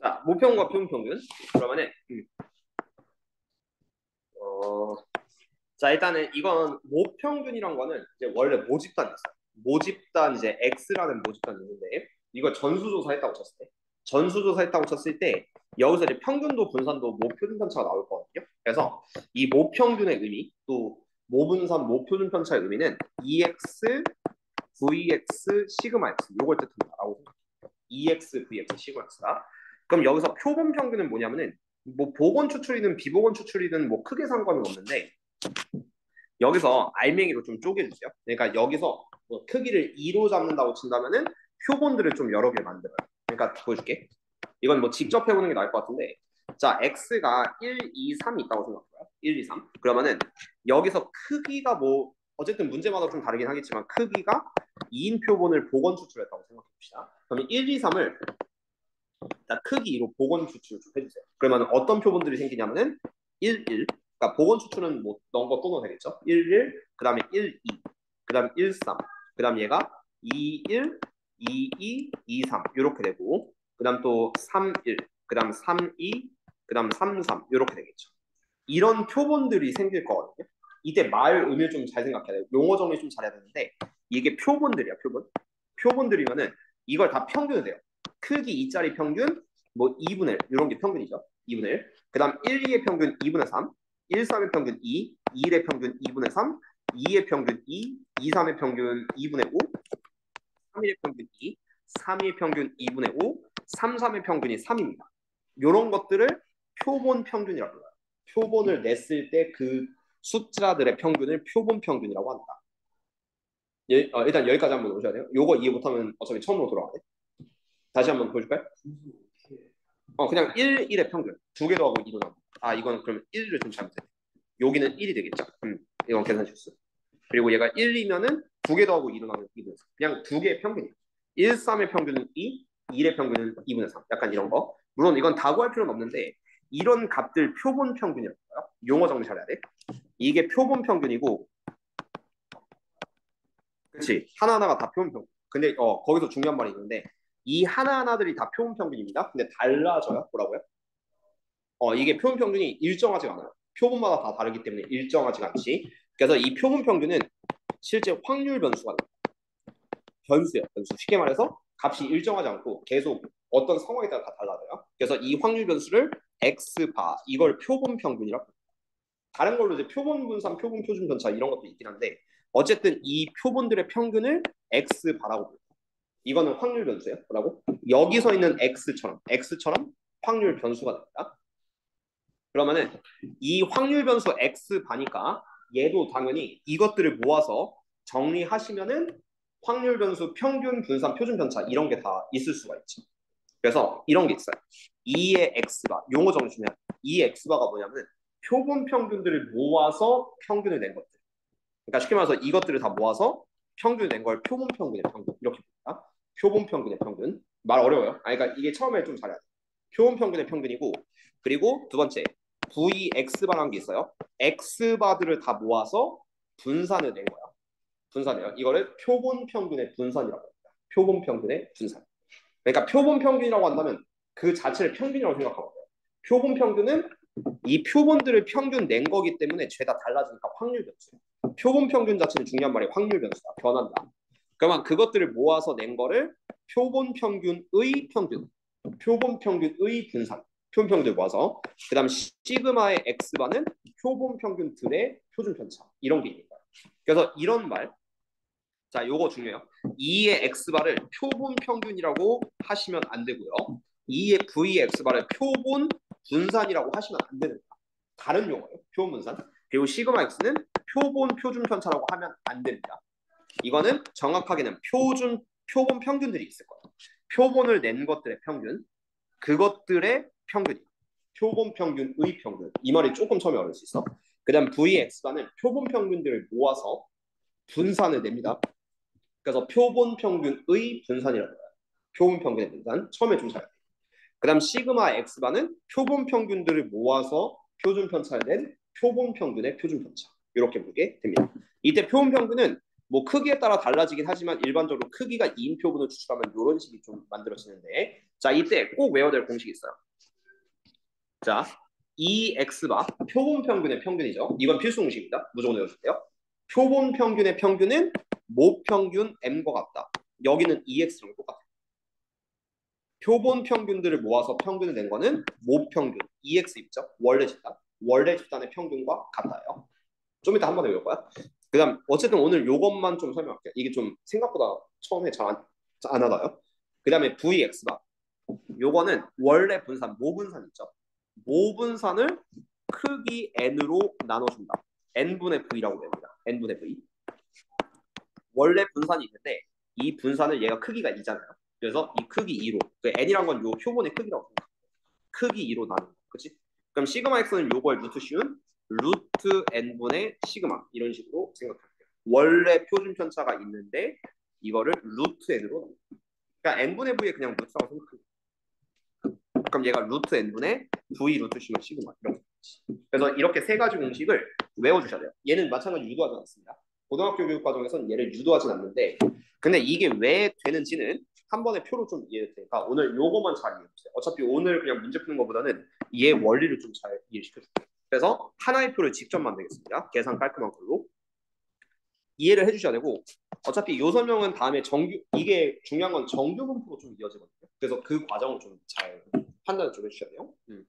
자, 모평과 표본평균. 그러면은 어... 자, 일단은 이건 모평균이란 거는 이제 원래 모집단이 있어요. 모집단 이제 X라는 모집단이 있는데 이거 전수조사 했다고 쳤을 때 전수조사 했다고 쳤을 때 여기서 이제 평균도 분산도 모표준 편차가 나올 거거든요. 그래서 이 모평균의 의미 또 모분산 모표준 편차의 의미는 EX, VX, 시그마 X 요걸 뜻한다라고 생각해요. EX, VX, 시그마 X다. 그럼 여기서 표본 평균은 뭐냐면은 뭐 복원 추출이든 비복원 추출이든 뭐 크게 상관은 없는데 여기서 알맹이로 좀 쪼개주세요. 그러니까 여기서 뭐 크기를 2로 잡는다고 친다면은 표본들을 좀 여러 개 만들어요. 그러니까 보여줄게. 이건 뭐 직접 해보는 게 나을 것 같은데 자 x가 1, 2, 3이 있다고 생각해봐요. 1, 2, 3. 그러면은 여기서 크기가 뭐 어쨌든 문제마다 좀 다르긴 하겠지만 크기가 2인 표본을 복원 추출했다고 생각해 봅시다. 그러면 1, 2, 3을 일단 크기 2로 복원 추출을 좀 해주세요. 그러면 어떤 표본들이 생기냐면은 1, 1. 그러니까 복원 추출은 뭐 넣은 거 또 넣어도 되겠죠. 1, 1, 그 다음에 1, 2, 그 다음에 1, 3, 그 다음 얘가 2, 1, 2, 2, 2, 3 이렇게 되고 그 다음 또 3, 1, 그 다음 3, 2, 그 다음 3, 3 이렇게 되겠죠. 이런 표본들이 생길 거거든요. 이때 말 의미를 좀 잘 생각해야 돼요. 용어 정리 좀 잘해야 되는데 이게 표본들이야, 표본. 표본들이면은 이걸 다 평균을 돼요. 크기 2짜리 평균, 뭐 2분의 1 이런 게 평균이죠. 2분의 1. 그 다음 1, 2의 평균 2분의 3, 1, 3의 평균 2, 2, 1의 평균 2분의 3, 2의 평균 2, 2, 3의 평균 2분의 5, 3, 1의 평균 2, 3, 2의 평균 2분의 5, 3, 3의 평균이 3입니다. 이런 것들을 표본 평균이라고 해요. 표본을 냈을 때 그 숫자들의 평균을 표본 평균이라고 한다. 일단 여기까지 한번 오셔야 돼요. 요거 이해 못하면 어차피 처음으로 돌아가네. 다시 한번 보여줄까요? 그냥 1, 1의 평균. 두 개 더하고 2로 나고. 아, 이거는 그러면 1을 좀 잘못했네. 여기는 1이 되겠죠. 이건 계산 실수. 그리고 얘가 1이면은 두 개 더하고 2로 나면 2분의 3. 그냥 두 개의 평균이에요. 1, 3의 평균은 2, 2의 평균은 2분의 3. 약간 이런 거. 물론 이건 다 구할 필요는 없는데 이런 값들 표본 평균이라고 해요. 용어 정리 잘해야 돼. 이게 표본 평균이고 그렇지. 하나하나가 다 표본 평균. 근데 거기서 중요한 말이 있는데 이 하나하나들이 다 표본 평균입니다. 근데 달라져요. 뭐라고요? 이게 표본 평균이 일정하지가 않아요. 표본마다 다 다르기 때문에 일정하지가 않지. 그래서 이 표본 평균은 실제 확률 변수가 돼요. 변수예요. 변수. 쉽게 말해서 값이 일정하지 않고 계속 어떤 상황에 따라 다 달라져요. 그래서 이 확률 변수를 x바 이걸 표본 평균이라고 합니다. 다른 걸로 이제 표본 분산, 표본 표준 편차 이런 것도 있긴 한데 어쨌든 이 표본들의 평균을 x바라고 불러요. 이거는 확률 변수예요. 뭐라고? 여기서 있는 x처럼 확률 변수가 됩니다. 그러면은 이 확률 변수 x바니까 얘도 당연히 이것들을 모아서 정리하시면은 확률 변수 평균 분산 표준 편차 이런 게 다 있을 수가 있죠. 그래서 이런 게 있어요. 2의 x바 용어 정리 중요해요. 2의 x바가 뭐냐면 표본 평균들을 모아서 평균을 낸 것들. 그러니까 쉽게 말해서 이것들을 다 모아서 평균을 낸 걸 표본 평균의 평균 이렇게 봅니다. 표본 평균의 평균. 말 어려워요. 그러니까 이게 처음에 좀 잘해야 돼요. 표본 평균의 평균이고 그리고 두 번째 VX바라는 게 있어요. X바들을 다 모아서 분산을 낸 거야. 분산이에요. 이거를 표본 평균의 분산이라고 합니다. 표본 평균의 분산. 그러니까 표본 평균이라고 한다면 그 자체를 평균이라고 생각하거든요. 표본 평균은 이 표본들을 평균 낸 거기 때문에 죄다 달라지니까 확률 변수. 표본 평균 자체는 중요한 말이 확률 변수다. 변한다. 그러면 그것들을 모아서 낸 거를 표본 평균의 평균, 표본 평균의 분산, 표본 평균을 모아서 그 다음 시그마의 x바는 표본 평균들의 표준 편차 이런 게 있는 거예요. 그래서 이런 말, 자, 요거 중요해요. 2의 x바를 표본 평균이라고 하시면 안 되고요. 2의 v의 x바를 표본 분산이라고 하시면 안 됩니다. 다른 용어예요. 표본 분산. 그리고 시그마 x는 표본 표준 편차라고 하면 안 됩니다. 이거는 정확하게는 표본 평균들이 있을 거예요. 표본을 낸 것들의 평균, 그것들의 평균이 표본 평균의 평균. 이 말이 조금 처음에 어려울 수 있어. 그다음 vx바는 표본 평균들을 모아서 분산을 냅니다. 그래서 표본 평균의 분산이라고 해요. 표본 평균의 분산. 처음에 좀 잘. 그다음 시그마 x바는 표본 평균들을 모아서 표준 편차를 낸 표본 평균의 표준 편차. 이렇게 보게 됩니다. 이때 표본 평균은 뭐 크기에 따라 달라지긴 하지만 일반적으로 크기가 2인 표본을 추출하면 이런 식이 좀 만들어지는데 자 이때 꼭 외워야 될 공식이 있어요. 자 2x바 표본 평균의 평균이죠. 이건 필수 공식입니다. 무조건 외워주세요. 표본 평균의 평균은 모평균 m과 같다. 여기는 2x랑 똑같아요. 표본 평균들을 모아서 평균을 낸 거는 모평균 2x 있죠. 원래 집단의 평균과 같아요. 좀 이따 한 번 더 외울 거야. 그다음 어쨌든 오늘 요것만 좀 설명할게요. 이게 좀 생각보다 처음에 잘 안 하다요. 그다음에 vx바 요거는 원래 분산 모분산 있죠. 모분산을 크기 n으로 나눠준다. n분의 v라고 됩니다. n분의 v. 원래 분산이 있는데 이 분산을 얘가 크기가 2잖아요. 그래서 이 크기 2로 그 n이란 건 요 표본의 크기라고 생각해요. 크기 2로 나누는 거. 그치? 그럼 시그마 x는 요걸 루트 씌운 루트 n분의 시그마 이런 식으로 생각할게요. 원래 표준 편차가 있는데 이거를 루트 n으로 나눠. 그러니까 n분의 v에 그냥 루트라고 생각합니다. 그럼 얘가 루트 n분의 v 루트 시면 시그마 이런 거. 그래서 이렇게 세 가지 공식을 외워주셔야 돼요. 얘는 마찬가지로 유도하지 않습니다. 고등학교 교육 과정에서는 얘를 유도하진 않는데, 근데 이게 왜 되는지는 한 번에 표로 좀 이해될 테니까 오늘 요거만 잘 이해해주세요. 어차피 오늘 그냥 문제 푸는 것보다는 얘 원리를 좀 잘 이해시켜줄게요. 그래서 하나의 표를 직접 만들겠습니다. 계산 깔끔한 걸로. 이해를 해주셔야 되고, 어차피 요 설명은 다음에 이게 중요한 건 정규 분포로 좀 이어지거든요. 그래서 그 과정을 좀 잘 판단을 좀 해주셔야 돼요. 음,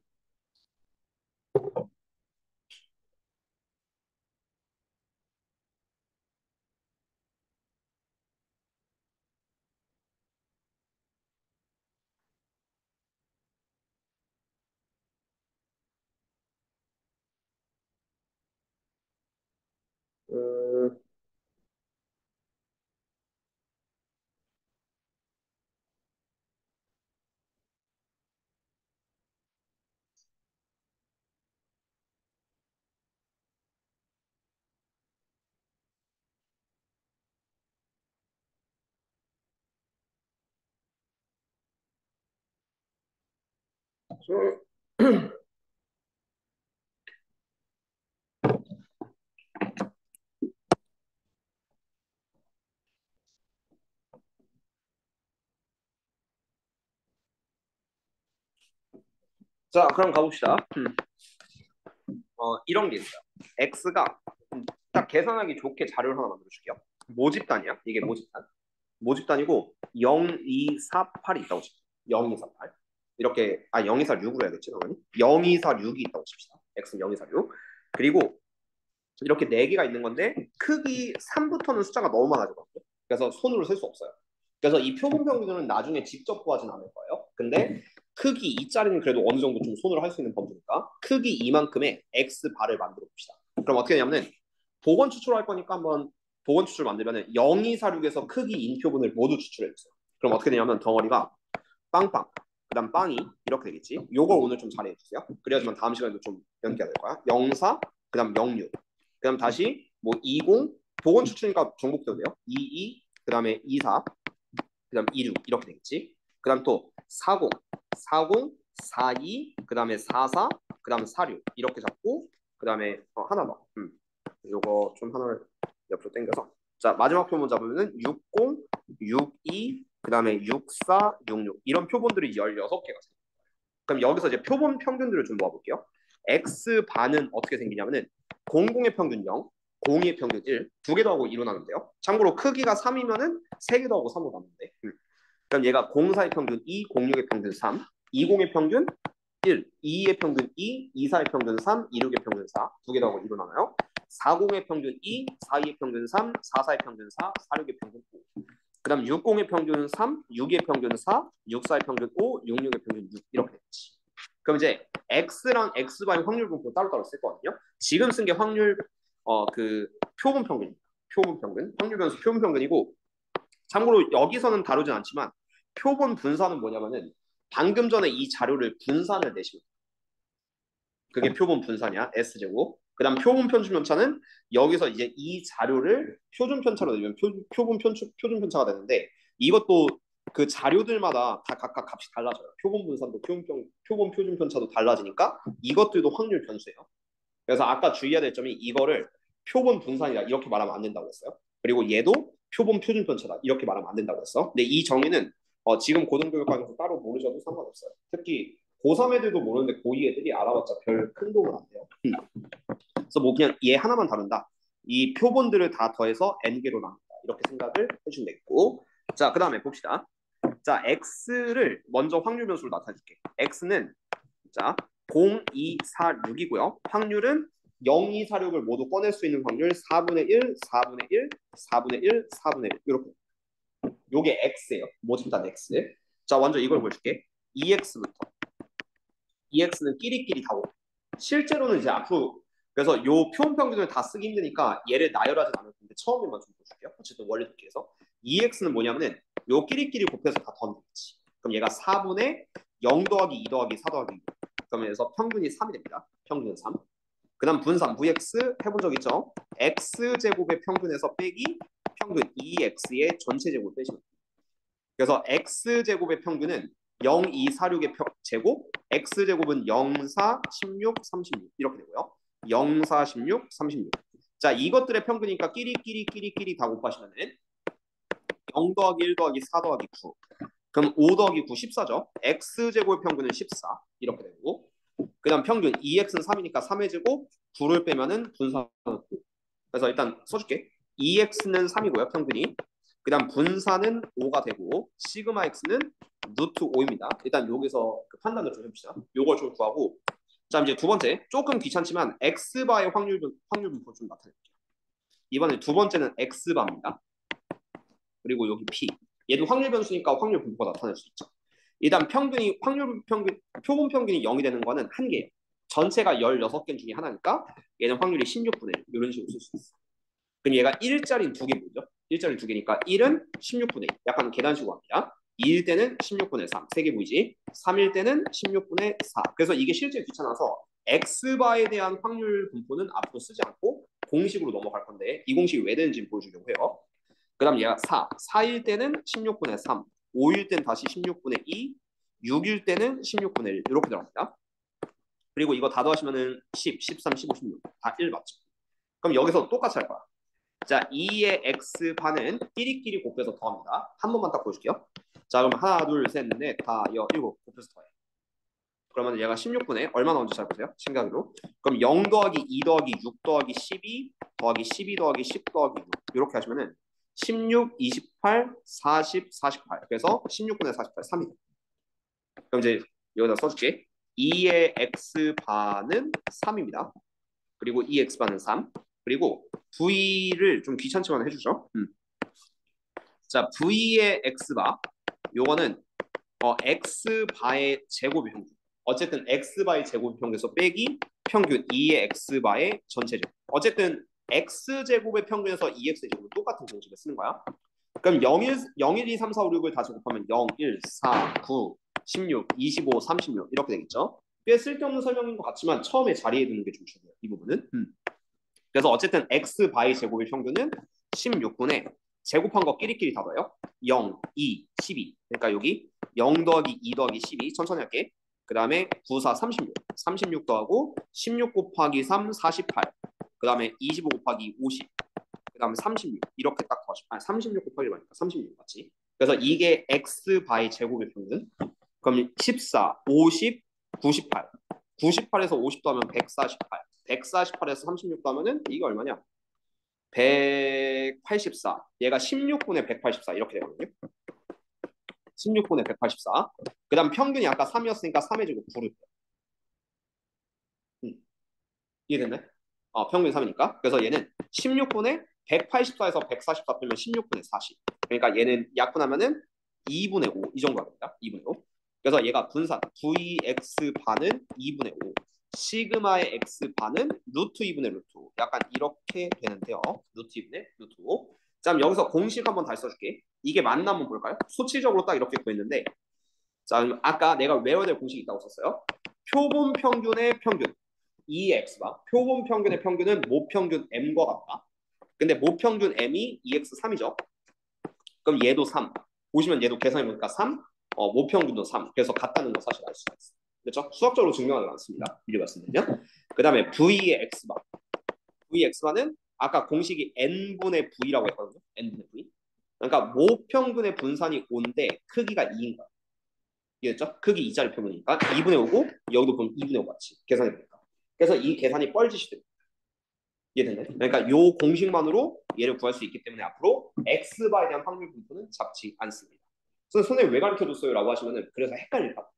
자, 그럼 가봅시다. 이런 게 있어요. x가 딱 계산하기 좋게 자료를 하나 만들어줄게요. 모집단이야. 이게 모집단. 모집단이고 0, 2, 4, 8이 있다고 칩시다. 0, 2, 4, 8. 이렇게 0, 2, 4, 6으로 해야겠지, 당연히. 0, 2, 4, 6이 있다고 칩시다. x는 0, 2, 4, 6. 그리고 이렇게 4개가 있는 건데 크기 3부터는 숫자가 너무 많아지거든요. 그래서 손으로 셀 수 없어요. 그래서 이 표본 평균은 나중에 직접 구하진 않을 거예요. 근데 크기 2짜리는 그래도 어느 정도 좀 손으로 할 수 있는 범주니까 크기 이만큼의 x 바를 만들어 봅시다. 그럼 어떻게 되냐면은 복원 추출할 거니까 한번 복원 추출 만들면은 0, 2, 4, 6에서 크기 인표분을 모두 추출해 주세요. 그럼 어떻게 되냐면 덩어리가 빵빵 그다음 빵이 이렇게 되겠지. 요걸 오늘 좀 잘해 주세요. 그래야지만 다음 시간에도 좀 연기가 될 거야. 0, 4 그다음 0, 6 그다음 다시 뭐 20 복원 추출이니까 정복도 돼요. 22 그다음에 24 그다음 26 이렇게 되겠지. 그다음 또 40 40 42 그다음에 44 그다음 46 이렇게 잡고 그다음에 하나 더. 요거 좀 하나를 옆으로 당겨서 자 마지막 표본 잡으면은 60 62 그다음에 64 66 이런 표본들이 16개가 생겨요. 그럼 여기서 이제 표본 평균들을 좀 모아볼게요. x 반은 어떻게 생기냐면은 00의 평균 0, 02의 평균 1, 두 개 더하고 2로 나누는데요. 참고로 크기가 3이면은 3개 더하고 3로 나누는데. 그럼 얘가 04의 평균 2, 06의 평균 3, 20의 평균 1, 22의 평균 2, 24의 평균 3, 26의 평균 4, 두 개 더하고 2로 나눠요. 40의 평균 2, 42의 평균 3, 44의 평균 4, 46의 평균 5. 그다음 60의 평균 3, 6의 평균 4, 64의 평균 5, 66의 평균 6 이렇게 됐지. 그럼 이제 x랑 x바의 확률 분포 따로따로 쓸 거거든요. 지금 쓴 게 확률 그 표본 평균, 표본 평균, 확률 변수 표본 평균이고 참고로 여기서는 다루진 않지만 표본 분산은 뭐냐면은 방금 전에 이 자료를 분산을 내시면 그게 표본 분산이야. S제곱. 그다음 표본 편중 편차는 여기서 이제 이 자료를 표준 편차로 내면 표본 표준 편차가 되는데 이것도 그 자료들마다 다 각각 값이 달라져요. 표본 분산도 표본 표준 편차도 달라지니까 이것들도 확률 변수예요. 그래서 아까 주의해야 될 점이 이거를 표본 분산이다 이렇게 말하면 안 된다고 했어요. 그리고 얘도 표본 표준 편차다 이렇게 말하면 안 된다고 했어. 근데 이 정의는 지금 고등교육과정에서 따로 모르셔도 상관없어요. 특히 고3 애들도 모르는데 고2 애들이 알아봤자 별 큰 도움은 안 돼요. 그래서 뭐 그냥 얘 하나만 다룬다. 이 표본들을 다 더해서 n개로 나눈다. 이렇게 생각을 해주면 되겠고. 자, 그 다음에 봅시다. 자, x를 먼저 확률 변수로 나타낼게. x는 자 0, 2, 4, 6이고요. 확률은 0, 2, 4, 6을 모두 꺼낼 수 있는 확률 4분의 1, 4분의 1, 4분의 1, 4분의 1 이렇게. 요게 x예요. 모집단 x. 자, 먼저 이걸 보여줄게. 2x부터. 2x는 끼리끼리 다고. 실제로는 이제 앞으로 그래서 요 표본 평균을 다 쓰기 힘드니까 얘를 나열하진 않을 텐데 처음에만 좀 보여줄게요. 어쨌든 원리 듣기에서 2x는 뭐냐면은 요 끼리끼리 곱해서 다 더하겠지. 그럼 얘가 4분의 0 더하기 2 더하기 4 더하기 2. 그러면서 평균이 3이 됩니다. 평균은 3. 그 다음 분산 vx 해본 적 있죠? x제곱의 평균에서 빼기 평균 2x의 전체 제곱을 빼시면 돼요. 그래서 x제곱의 평균은 0, 2, 4, 6의 제곱, x제곱은 0, 4, 16, 36 이렇게 되고요. 0, 4, 16, 36. 자, 이것들의 평균이니까 끼리 다 곱하시면은 0 더하기 1 더하기 4 더하기 9. 그럼 5 더하기 9, 14죠. x제곱의 평균은 14 이렇게 되고, 그 다음 평균 2x는 3이니까 3의 제곱, 9를 빼면은 분산은 9. 그래서 일단 써줄게. 2x는 3이고요, 평균이. 그 다음 분산은 5가 되고, 시그마 x는 루트 5입니다. 일단 여기서 그 판단을 좀 해봅시다. 요걸 좀 구하고, 자, 이제 두 번째, 조금 귀찮지만 x바의 확률 분포 좀 나타낼게요. 이번에 두 번째는 x바입니다. 그리고 여기 p. 얘도 확률 변수니까 확률 분포가 나타날 수 있죠. 일단 평균이 표본 평균이 0이 되는 거는 한 개예요. 전체가 16개 중에 하나니까 얘는 확률이 16분의 1 이런 식으로 쓸 수 있어. 그럼 얘가 1짜리 두 개 뭐죠? 1짜리 두 개니까 1은 16분의 1. 약간 계단식으로 합니다. 2일 때는 16분의 3. 세 개 보이지? 3일 때는 16분의 4. 그래서 이게 실제 귀찮아서 x바에 대한 확률 분포는 앞으로 쓰지 않고 공식으로 넘어갈 건데 이 공식이 왜 되는지 보여주려고 해요. 그 다음 얘가 4. 4일 때는 16분의 3. 5일 때는 다시 16분의 2. 6일 때는 16분의 1. 이렇게 들어갑니다. 그리고 이거 다 더하시면은 10, 13, 15, 16. 다 1 맞죠? 그럼 여기서 똑같이 할 거야. 자, 2의 x반은 끼리끼리 곱해서 더합니다. 한 번만 딱 보여줄게요. 자, 그럼 하나, 둘, 셋, 넷, 다, 여, 일곱 곱해서 더해. 그러면 얘가 16분에 얼마 나온지 잘 보세요. 생각으로. 그럼 0 더하기 2 더하기 6 더하기 12 더하기 12 더하기 10 더하기 6 이렇게 하시면은 16, 28, 40, 48. 그래서 16분의 48, 3이. 그럼 이제 여기다 써줄게. 2의 x반은 3입니다. 그리고 2x반은 3. 그리고 v를 좀 귀찮지만 해주죠. 자, v의 x바. 요거는 x바의 제곱의 평균. 어쨌든 x바의 제곱의 평균에서 빼기 평균 2의 x바의 전체 제곱. 어쨌든 x제곱의 평균에서 2x제곱은 똑같은 공식을 쓰는 거야. 그럼 0, 1, 2, 3, 4, 5, 6을 다 제곱하면 0, 1, 4, 9, 16, 25, 36 이렇게 되겠죠. 꽤 쓸데없는 설명인 것 같지만 처음에 자리에 두는 게 좀 중요해요. 이 부분은. 그래서 어쨌든 x 바이 제곱의 평균은 16분의 제곱한 거 끼리끼리 다 더요. 0, 2, 12. 그러니까 여기 0 더하기 2 더하기 12 천천히 할게. 그 다음에 9, 4, 36. 36 더하고 16 곱하기 3, 48. 그 다음에 25 곱하기 50. 그 다음에 36. 이렇게 딱 더하시면 36 곱하기 1이니까 36 맞지? 그래서 이게 x 바이 제곱의 평균. 그럼 14, 50, 98. 98에서 50 더하면 148. 148에서 36 더하면은 이게 얼마냐? 184. 얘가 16분의 184 이렇게 되거든요. 16분의 184. 그 다음 평균이 아까 3이었으니까 3의 제곱 9를. 이해됐네? 평균 3이니까. 그래서 얘는 16분의 184에서 144 빼면 16분의 40. 그러니까 얘는 약분하면은 2분의 5. 이 정도가 됩니다. 2분의 5. 그래서 얘가 분산 vx 반은 2분의 5. 시그마의 x 반은 루트 2분의 루트 5. 약간 이렇게 되는데요. 루트 2분의 루트 5. 자, 그럼 여기서 공식 한번 다시 써줄게. 이게 맞나 한번 볼까요? 수치적으로 딱 이렇게 구했는데, 자, 그럼 아까 내가 외워야 될 공식이 있다고 썼어요. 표본 평균의 평균 2x가 표본 평균의 평균은 모평균 m과 같다. 근데 모평균 m이 2x3이죠. 그럼 얘도 3. 보시면 얘도 계산해보니까 3. 모평균도 3. 그래서 같다는 거 사실 알 수가 있어요. 그렇죠? 수학적으로 증명하지 않습니다. 미리 말씀드리면. 그 다음에 v의 x바. v의 x바는 아까 공식이 n분의 v라고 했거든요. n분의 v. 그러니까 모평균의 분산이 5인데 크기가 2인 거야. 이해됐죠? 크기 2짜리 표본이니까 2분의 5고 여기도 보면 2분의 5 같이 계산해보니까. 그래서 이 계산이 뻘짓이 됩니다. 이해됐나요? 그러니까 이 공식만으로 얘를 구할 수 있기 때문에 앞으로 x바에 대한 확률 분포는 잡지 않습니다. 그래서 선생님 왜 가르쳐줬어요? 라고 하시면은 그래서 헷갈릴까 봐.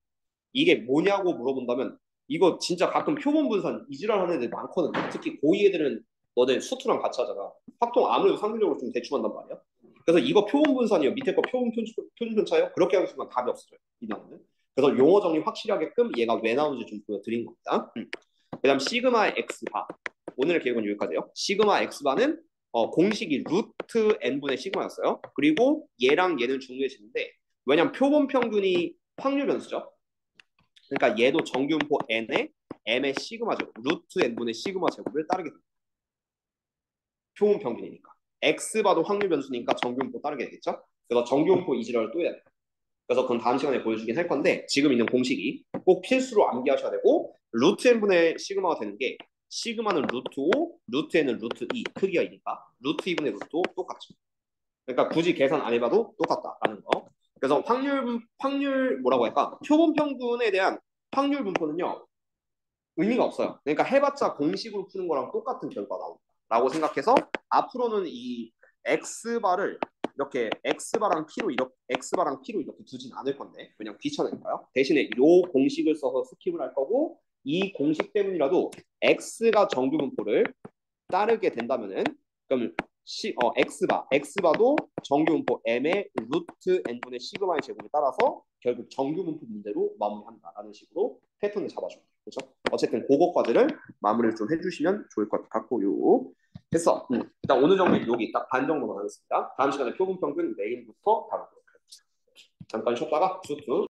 이게 뭐냐고 물어본다면 이거 진짜 가끔 표본 분산 이지랄 하는 애들 많거든. 특히 고2 애들은 너네 수투랑 같이 하잖아. 확통 아무래도 상대적으로 좀 대충 한단 말이야. 그래서 이거 표본 분산이요. 밑에 거 표준 편차요. 그렇게 하는 순간 답이 없어져요. 이 경우는. 그래서 용어 정리 확실히 하게끔 얘가 왜 나오는지 좀 보여드린 겁니다. 그 다음 시그마 x바. 오늘의 계획은 여기까지예요. 시그마 x바는 공식이 루트 n분의 시그마였어요. 그리고 얘랑 얘는 중요해지는데 왜냐면 표본 평균이 확률 변수죠. 그러니까 얘도 정규분포 n에 m의 시그마 제곱, 루트 n분의 시그마 제곱을 따르게 됩니다. 표본 평균이니까. X바도 확률 변수니까 정규분포 따르게 되겠죠? 그래서 정규분포 이 지랄을 또 해야 돼요. 그래서 그건 다음 시간에 보여주긴 할 건데 지금 있는 공식이 꼭 필수로 암기하셔야 되고 루트 n분의 시그마가 되는 게 시그마는 루트 5, 루트 n은 루트 2, 크기가 2니까 루트 2분의 루트 5 똑같죠. 그러니까 굳이 계산 안 해봐도 똑같다라는 거. 그래서 확률 뭐라고 할까? 표본 평균에 대한 확률 분포는요 의미가 없어요. 그러니까 해봤자 공식으로 푸는 거랑 똑같은 결과가 나온다라고 생각해서 앞으로는 이 x바를 이렇게 x바랑 p로 이렇게 두진 않을 건데 그냥 귀찮으니까요. 대신에 이 공식을 써서 스킵을 할 거고 이 공식 때문이라도 x가 정규 분포를 따르게 된다면은 그럼 x바도 정규 분포 m의 루트 n분의 시그마의 제곱에 따라서 결국 정규 분포 문제로 마무리한다라는 식으로 패턴을 잡아줘요. 그렇죠? 어쨌든 그거까지를 마무리를 좀 해주시면 좋을 것 같고요. 됐어. 일단 오늘 정리 여기 딱 반 정도만 하겠습니다. 다음 시간에 표본 평균 메인부터 다루도록 하겠습니다. 잠깐 쉬었다가 쭉